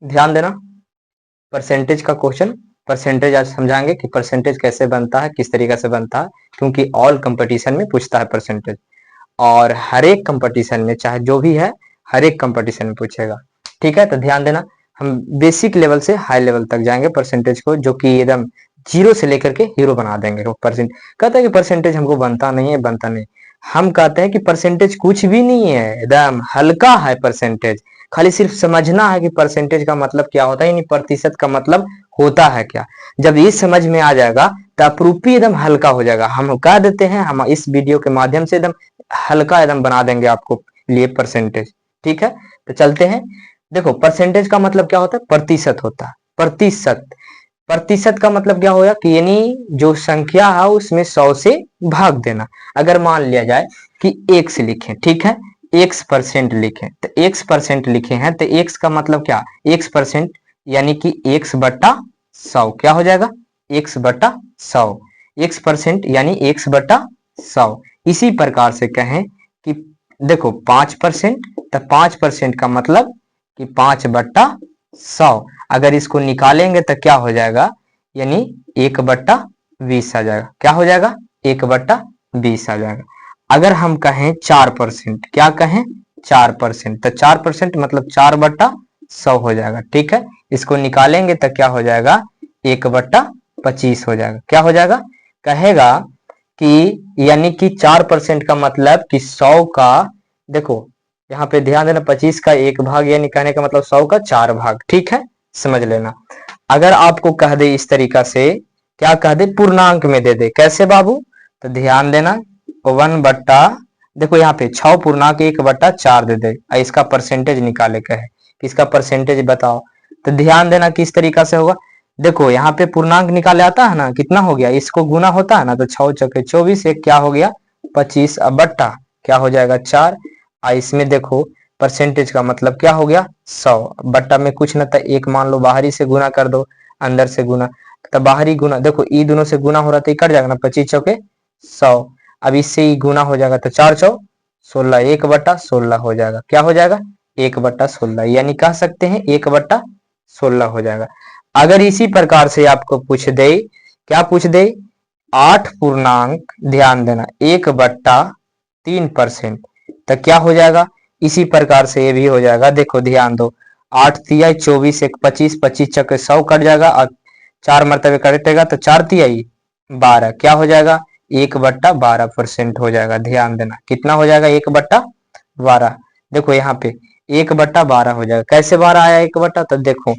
ध्यान देना, परसेंटेज का क्वेश्चन, परसेंटेज आज समझाएंगे कि परसेंटेज कैसे बनता है, किस तरीके से बनता है, क्योंकि ऑल कंपटीशन में पूछता है परसेंटेज, और हर एक कंपटीशन में चाहे जो भी है हर एक कंपटीशन में पूछेगा। ठीक है, तो ध्यान देना, हम बेसिक लेवल से हाई लेवल तक जाएंगे परसेंटेज को, जो कि एकदम जीरो से लेकर के हीरो बना देंगे। वो परसेंट कहते हैं कि परसेंटेज हमको बनता नहीं है, बनता नहीं, हम कहते हैं कि परसेंटेज कुछ भी नहीं है, एकदम हल्का है परसेंटेज। खाली सिर्फ समझना है कि परसेंटेज का मतलब क्या होता है, यानी प्रतिशत का मतलब होता है क्या। जब ये समझ में आ जाएगा तो अप्रूपी एकदम हल्का हो जाएगा। हम कह देते हैं, हम इस वीडियो के माध्यम से एकदम हल्का एकदम बना देंगे आपको लिए परसेंटेज। ठीक है, तो चलते हैं। देखो, परसेंटेज का मतलब क्या होता है, प्रतिशत होता है, प्रतिशत। प्रतिशत का मतलब क्या होगा कि यानी जो संख्या है उसमें 100 से भाग देना। अगर मान लिया जाए कि x लिखें, ठीक है, x% लिखें, तो x% लिखे हैं तो x का मतलब क्या, x% यानी कि x बटा 100 क्या हो जाएगा, x बटा 100, x% यानी x बटा 100। इसी प्रकार से कहें कि देखो 5%, तो 5% का मतलब कि 5 बट्टा 100। अगर इसको निकालेंगे तो क्या हो जाएगा, यानी 1/20 आ जाएगा। क्या हो जाएगा, 1/20 आ जाएगा। अगर हम कहें 4%, क्या कहें 4%, तो 4% मतलब 4/100 हो जाएगा। ठीक है, इसको निकालेंगे तो क्या हो जाएगा, 1/25 हो जाएगा। क्या हो जाएगा, कहेगा कि यानी कि 4% का मतलब कि 100 का, देखो यहाँ पे ध्यान देना, 25 का 1 भाग, यानी कहने का मतलब 100 का 4 भाग। ठीक है, समझ लेना। अगर आपको कह दे इस तरीका से, क्या कह दे, पूर्णांक में दे दे, कैसे बाबू, तो ध्यान देना, 1 बट्टा, देखो यहाँ पे 6 पूर्णांक 1/4 दे दे, इसका परसेंटेज निकाले कहे कि इसका परसेंटेज बताओ, तो ध्यान देना किस तरीका से होगा। देखो यहाँ पे पूर्णांक निकाले आता है ना, कितना हो गया, इसको गुना होता है ना, तो 6 चौके 24, एक क्या हो गया 25, अब बट्टा क्या हो जाएगा 4। इसमें देखो परसेंटेज का मतलब क्या हो गया 100, बट्टा में कुछ ना था, एक मान लो बाहरी से गुना कर दो, अंदर से गुना, तो बाहरी गुना, देखो ई दोनों से गुना हो रहा था, कट जाएगा ना, 25 चौके 100। अब इससे ही गुना हो जाएगा तो 4 चौ 16, 1/16 हो जाएगा। क्या हो जाएगा, 1/16, यानी कह सकते हैं 1/16 हो जाएगा। अगर इसी प्रकार से आपको पूछ दे, क्या पूछ दे, 8 पूर्णांक, ध्यान देना 1/3%, तो क्या हो जाएगा, इसी प्रकार से ये भी हो जाएगा। देखो ध्यान दो, 8 तिहाई 24, एक 25, 25 चौके 100 कट जाएगा, और 4 मरतबे कटेगा तो 4 तिहाई 12, क्या हो जाएगा 1/12% हो जाएगा। ध्यान देना कितना हो जाएगा, 1/12। देखो यहाँ पे 1/12 हो जाएगा। कैसे 12 आया 1/, तो देखो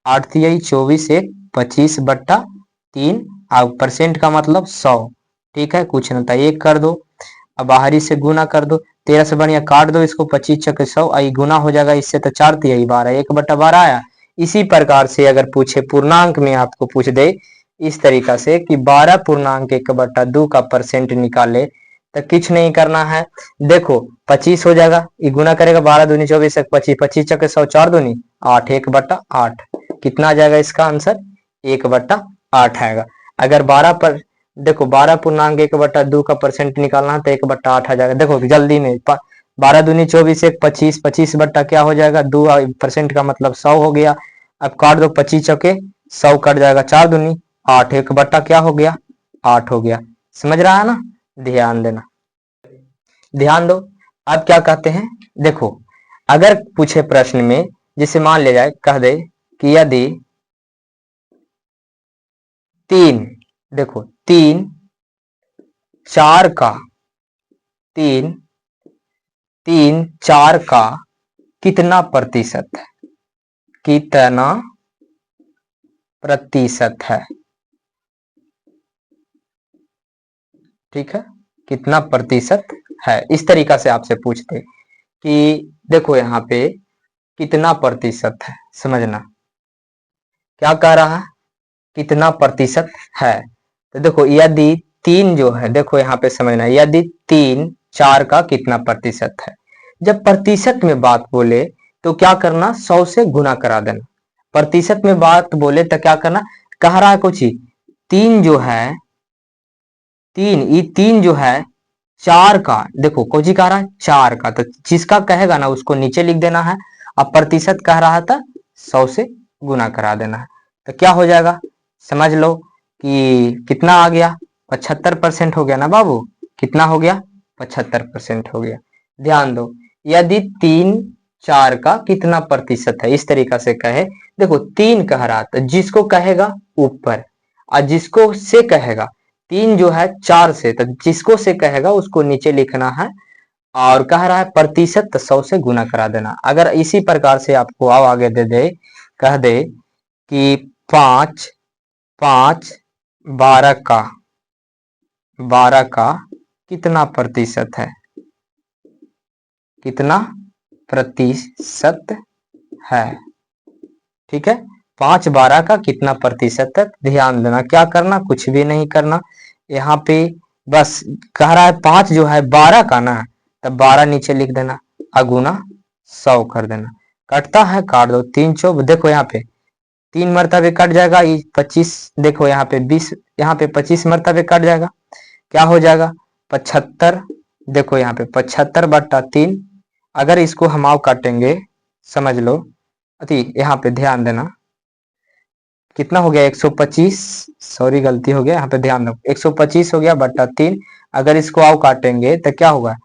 8 तिहाई 24, एक 25/3, अब परसेंट का मतलब 100। ठीक है, कुछ ना था, एक कर दो, अब बाहरी से गुना कर दो, 13 से बढ़िया काट दो इसको, 25 चौके 100, आई गुना हो जाएगा इससे, तो 4 तिहाई 12, 1/12 आया। इसी प्रकार से अगर पूछे पूर्णांक में, आपको पूछ दे इस तरीका से कि 12 पूर्णांक 1/2 का परसेंट निकाले, तो कुछ नहीं करना है। देखो 25 हो जाएगा, ये गुना करेगा, 12 दूनी 24, 25, 25 चौके 100, 4 दूनी 8, 1/8, कितना आ जाएगा इसका आंसर, 1/8 आएगा। अगर 12 पर, देखो 12 पूर्णांक 1/2 का परसेंट निकालना है तो 1/8 आ जाएगा। देखो जल्दी में 12 दूनी 24, एक 25, 25 बट्टा क्या हो जाएगा 2%, का मतलब 100 हो गया। अब काट दो, 25 चौके 100 कट जाएगा, 4 दूनी 8, 1/, क्या हो गया 8 हो गया। समझ रहा है ना, ध्यान देना, ध्यान दो। अब क्या कहते हैं, देखो अगर पूछे प्रश्न में, जैसे मान ले जाए कह दे कि यदि 3, देखो 3 4 का, 3 3 4 का कितना प्रतिशत है, कितना प्रतिशत है, ठीक है, कितना प्रतिशत है, इस तरीका से आपसे पूछते कि देखो यहाँ पे कितना प्रतिशत है, समझना क्या कह रहा है, कितना प्रतिशत है। तो देखो यदि 3 जो है, देखो यहाँ पे समझना, यदि 3 4 का कितना प्रतिशत है, जब प्रतिशत में बात बोले तो क्या करना, 100 से गुना करा देना। प्रतिशत में बात बोले तो क्या करना, कह रहा है कुछ ही, 3 जो है, 3 ये 3 जो है 4 का, देखो कोची कह रहा है 4 का, तो जिसका कहेगा ना उसको नीचे लिख देना है। अब प्रतिशत कह रहा था 100 से गुना करा देना है। तो क्या हो जाएगा, समझ लो कि कितना आ गया, 75% हो गया ना बाबू, कितना हो गया, 75% हो गया। ध्यान दो, यदि 3 4 का कितना प्रतिशत है, इस तरीका से कहे, देखो 3 कह रहा तो जिसको कहेगा ऊपर, और जिसको से कहेगा 3 जो है 4 से, तो जिसको से कहेगा उसको नीचे लिखना है, और कह रहा है प्रतिशत तो 100 से गुना करा देना। अगर इसी प्रकार से आपको आओ आगे दे दे, कह दे कि 5 5 12 का कितना प्रतिशत है, कितना प्रतिशत है, ठीक है, 5 12 का कितना प्रतिशत है। ध्यान देना, क्या करना, कुछ भी नहीं करना, यहाँ पे बस कह रहा है 5 जो है 12 का ना, तब 12 नीचे लिख देना, अगुना 100 कर देना। कटता है, काट दो, 3 चौक, देखो यहाँ पे 3 मरतबे कट जाएगा, ये 25, देखो यहाँ पे 20, यहाँ पे 25 मरतबे कट जाएगा, क्या हो जाएगा 75, देखो यहाँ पे 75/3। अगर इसको हम आओ काटेंगे, समझ लो, अति यहाँ पे ध्यान देना, कितना हो गया 125, सॉरी गलती हो गया, यहाँ पे ध्यान दो, 125 हो गया बट्टा 3। अगर इसको आओ काटेंगे तो क्या होगा,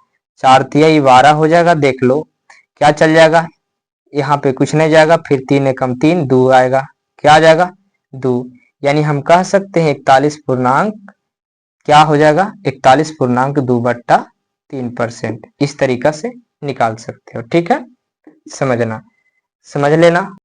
4 तिहाई 12 हो जाएगा, देख लो क्या चल जाएगा, यहाँ पे कुछ नहीं जाएगा, फिर 3 एकम 3, 2 आएगा, क्या आ जाएगा 2, यानी हम कह सकते हैं 41 पूर्णांक, क्या हो जाएगा 41.2/3%। इस तरीका से निकाल सकते हो, ठीक है, समझना, समझ लेना।